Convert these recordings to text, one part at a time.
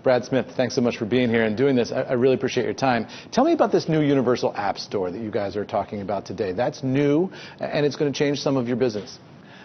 Brad Smith, thanks so much for being here and doing this. I really appreciate your time. Tell me about this new Universal App Store that you guys are talking about today. That's new, and it's going to change some of your business.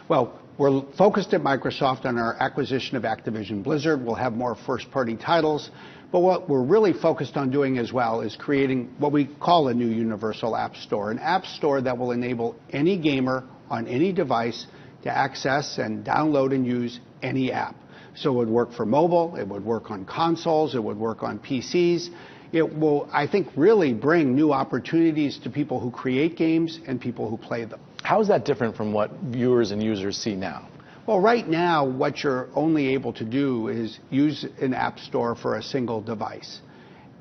Well, we're focused at Microsoft on our acquisition of Activision Blizzard. We'll have more first-party titles. But what we're really focused on doing as well is creating what we call a new Universal App Store, an app store that will enable any gamer on any device to access and download and use any app. So it would work for mobile, it would work on consoles, it would work on PCs. It will, I think, really bring new opportunities to people who create games and people who play them. How is that different from what viewers and users see now? Well, right now, what you're only able to do is use an app store for a single device.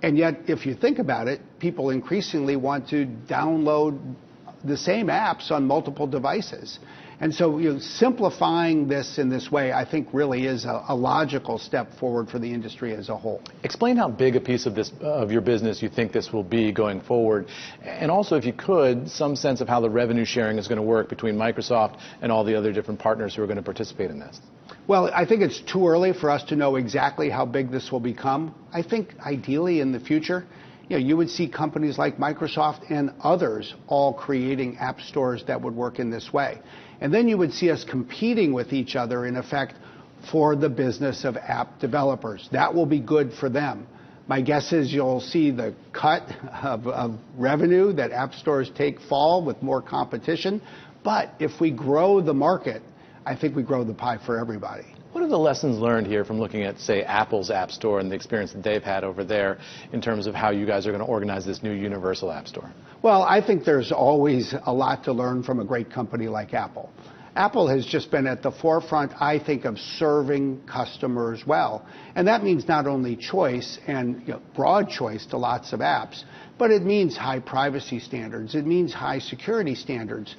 And yet, if you think about it, people increasingly want to download the same apps on multiple devices. And so simplifying this in this way, I think, really is a logical step forward for the industry as a whole. Explain how big a piece of your business you think this will be going forward. And also, if you could, some sense of how the revenue sharing is going to work between Microsoft and all the other different partners who are going to participate in this. Well, I think it's too early for us to know exactly how big this will become. I think ideally in the future, you would see companies like Microsoft and others all creating app stores that would work in this way. And then you would see us competing with each other, in effect, for the business of app developers. That will be good for them. My guess is you'll see the cut of revenue that app stores take fall with more competition. But if we grow the market, I think we grow the pie for everybody. What are the lessons learned here from looking at, say, Apple's App Store and the experience that they've had over there in terms of how you guys are going to organize this new Universal App Store? Well, I think there's always a lot to learn from a great company like Apple. Apple has just been at the forefront, I think, of serving customers well. And that means not only choice and broad choice to lots of apps, but it means high privacy standards. It means high security standards.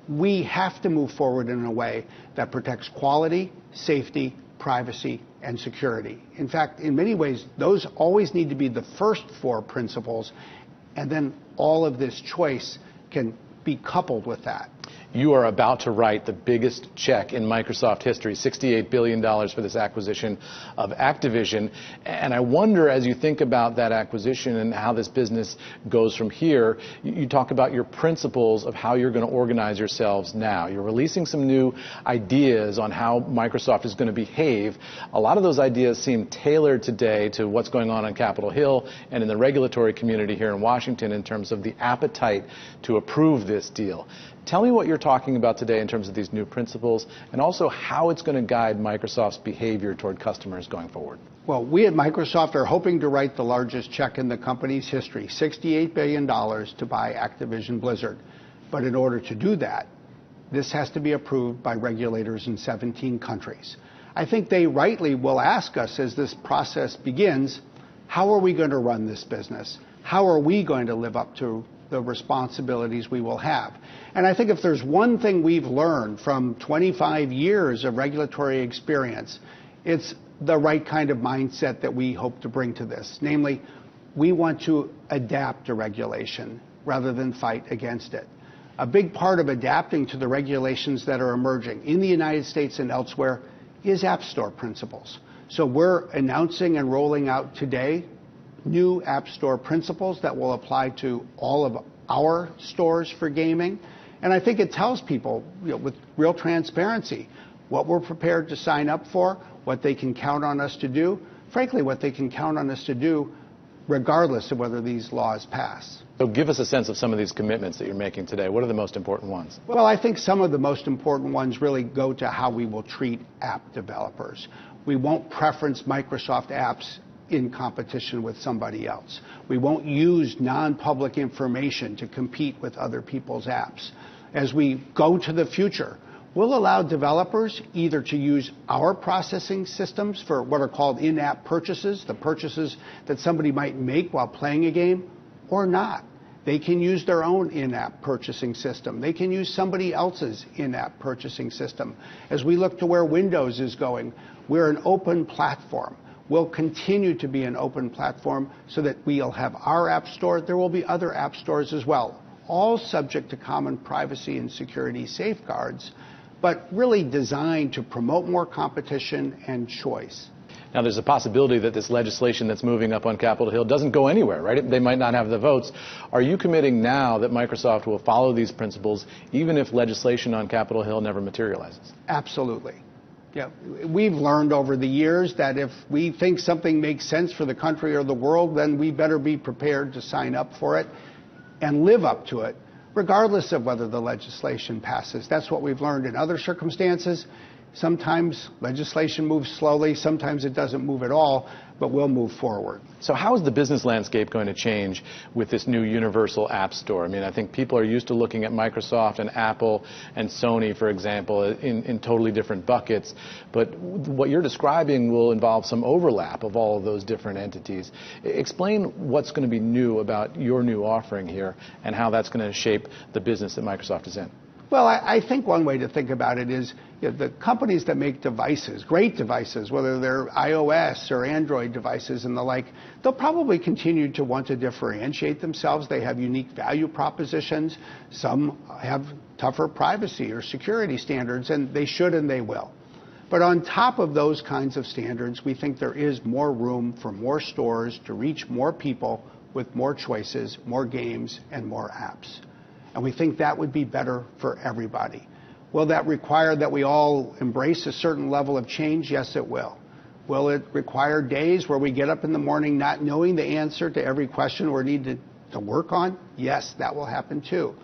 We have to move forward in a way that protects quality, safety, privacy, and security. In fact, in many ways, those always need to be the first four principles, and then all of this choice can be coupled with that. You are about to write the biggest check in Microsoft history, $68 billion for this acquisition of Activision. And I wonder, as you think about that acquisition and how this business goes from here, you talk about your principles of how you're going to organize yourselves now. You're releasing some new ideas on how Microsoft is going to behave. A lot of those ideas seem tailored today to what's going on Capitol Hill and in the regulatory community here in Washington in terms of the appetite to approve this deal. Tell me what you're talking about today in terms of these new principles and also how it's going to guide Microsoft's behavior toward customers going forward. Well, we at Microsoft are hoping to write the largest check in the company's history, $68 billion to buy Activision Blizzard. But in order to do that, this has to be approved by regulators in 17 countries. I think they rightly will ask us as this process begins, how are we going to run this business? How are we going to live up to the responsibilities we will have? And I think if there's one thing we've learned from 25 years of regulatory experience, it's the right kind of mindset that we hope to bring to this. Namely, we want to adapt to regulation rather than fight against it. A big part of adapting to the regulations that are emerging in the United States and elsewhere is App Store principles. So we're announcing and rolling out today new App Store principles that will apply to all of our stores for gaming. And I think it tells people with real transparency what we're prepared to sign up for, what they can count on us to do, frankly, what they can count on us to do regardless of whether these laws pass. So give us a sense of some of these commitments that you're making today. What are the most important ones? Well, I think some of the most important ones really go to how we will treat app developers. We won't preference Microsoft apps in competition with somebody else. We won't use non-public information to compete with other people's apps. As we go to the future, we'll allow developers either to use our processing systems for what are called in-app purchases, the purchases that somebody might make while playing a game, or not. They can use their own in-app purchasing system. They can use somebody else's in-app purchasing system. As we look to where Windows is going, we're an open platform. We'll continue to be an open platform so that we'll have our app store. There will be other app stores as well, all subject to common privacy and security safeguards, but really designed to promote more competition and choice. Now, there's a possibility that this legislation that's moving up on Capitol Hill doesn't go anywhere, right? They might not have the votes. Are you committing now that Microsoft will follow these principles, even if legislation on Capitol Hill never materializes? Absolutely. Yeah, we've learned over the years that if we think something makes sense for the country or the world, then we better be prepared to sign up for it and live up to it, regardless of whether the legislation passes. That's what we've learned in other circumstances. Sometimes legislation moves slowly, sometimes it doesn't move at all, but we'll move forward. So how is the business landscape going to change with this new universal app store? I mean, I think people are used to looking at Microsoft and Apple and Sony, for example, in totally different buckets. But what you're describing will involve some overlap of all of those different entities. Explain what's going to be new about your new offering here and how that's going to shape the business that Microsoft is in. Well, I think one way to think about it is the companies that make devices, great devices, whether they're iOS or Android devices and the like, they'll probably continue to want to differentiate themselves. They have unique value propositions. Some have tougher privacy or security standards, and they should and they will. But on top of those kinds of standards, we think there is more room for more stores to reach more people with more choices, more games, and more apps. And we think that would be better for everybody. Will that require that we all embrace a certain level of change? Yes, it will. Will it require days where we get up in the morning not knowing the answer to every question we need to work on? Yes, that will happen too.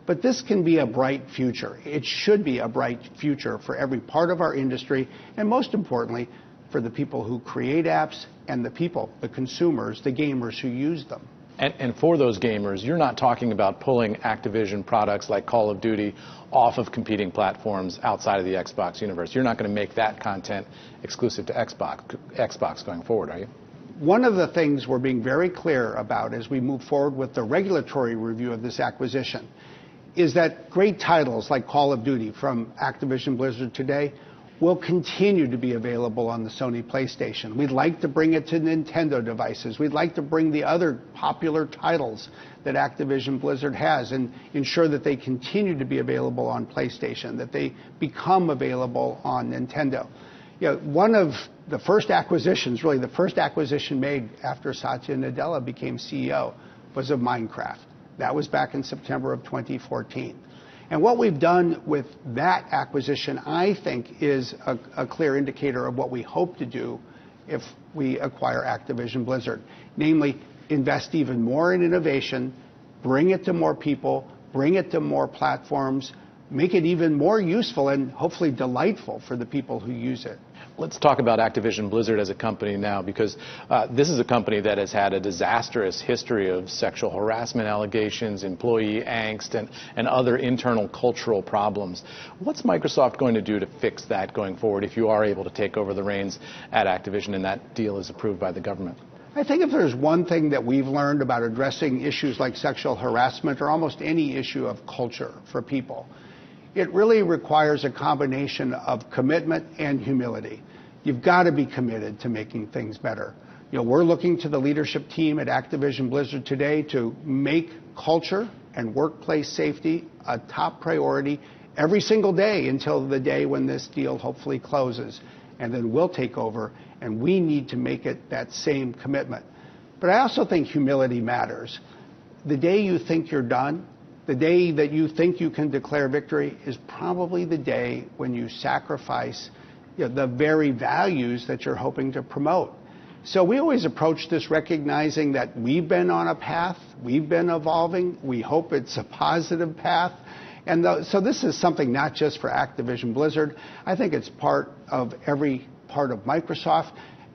But this can be a bright future. It should be a bright future for every part of our industry, and most importantly, for the people who create apps and the people, the consumers, the gamers who use them. And for those gamers, you're not talking about pulling Activision products like Call of Duty off of competing platforms outside of the Xbox universe. You're not going to make that content exclusive to Xbox going forward, are you? One of the things we're being very clear about as we move forward with the regulatory review of this acquisition is that great titles like Call of Duty from Activision Blizzard today will continue to be available on the Sony PlayStation. We'd like to bring it to Nintendo devices. We'd like to bring the other popular titles that Activision Blizzard has and ensure that they continue to be available on PlayStation, that they become available on Nintendo. You know, one of the first acquisitions, really the first acquisition made after Satya Nadella became CEO, was of Minecraft. That was back in September of 2014. And what we've done with that acquisition, I think, is a clear indicator of what we hope to do if we acquire Activision Blizzard. Namely, invest even more in innovation, bring it to more people, bring it to more platforms, make it even more useful and hopefully delightful for the people who use it. Let's talk about Activision Blizzard as a company now, because this is a company that has had a disastrous history of sexual harassment allegations, employee angst, and other internal cultural problems. What's Microsoft going to do to fix that going forward if you are able to take over the reins at Activision and that deal is approved by the government? I think if there's one thing that we've learned about addressing issues like sexual harassment or almost any issue of culture for people, it really requires a combination of commitment and humility. You've got to be committed to making things better. You know, we're looking to the leadership team at Activision Blizzard today to make culture and workplace safety a top priority every single day until the day when this deal hopefully closes. And then we'll take over, and we need to make it that same commitment. But I also think humility matters. The day you think you're done, the day that you think you can declare victory is probably the day when you sacrifice the very values that you're hoping to promote. So we always approach this recognizing that we've been on a path, we've been evolving, we hope it's a positive path. And so this is something not just for Activision Blizzard. I think it's part of every part of Microsoft.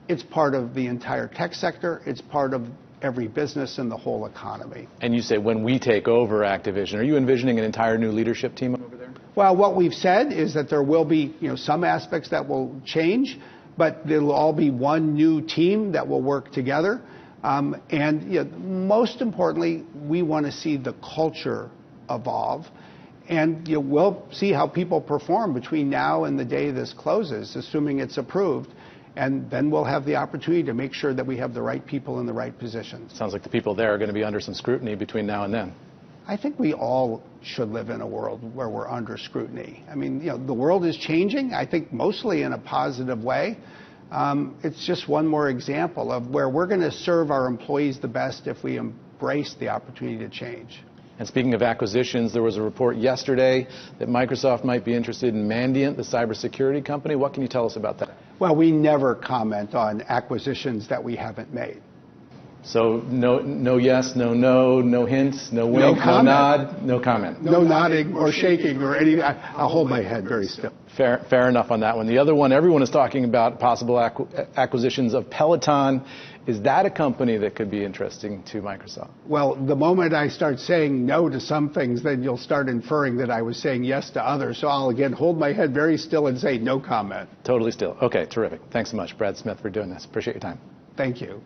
It's part of the entire tech sector. It's part of every business in the whole economy. And you say when we take over Activision, are you envisioning an entire new leadership team over there? Well, what we've said is that there will be some aspects that will change, but it'll all be one new team that will work together. And most importantly, we want to see the culture evolve. And we'll see how people perform between now and the day this closes, assuming it's approved. And then we'll have the opportunity to make sure that we have the right people in the right positions. Sounds like the people there are going to be under some scrutiny between now and then. I think we all should live in a world where we're under scrutiny. I mean, the world is changing, I think mostly in a positive way. It's just one more example of where we're going to serve our employees the best if we embrace the opportunity to change. And speaking of acquisitions, there was a report yesterday that Microsoft might be interested in Mandiant, the cybersecurity company. What can you tell us about that? Well, we never comment on acquisitions that we haven't made. So no yes, no hints, no wink, no nod, no comment. No nodding or shaking or anything. I'll hold my head very still. Fair enough on that one. The other one, everyone is talking about possible acquisitions of Peloton. Is that a company that could be interesting to Microsoft? Well, the moment I start saying no to some things, then you'll start inferring that I was saying yes to others. So I'll again hold my head very still and say no comment. Totally still. Okay, terrific. Thanks so much, Brad Smith, for doing this. Appreciate your time. Thank you.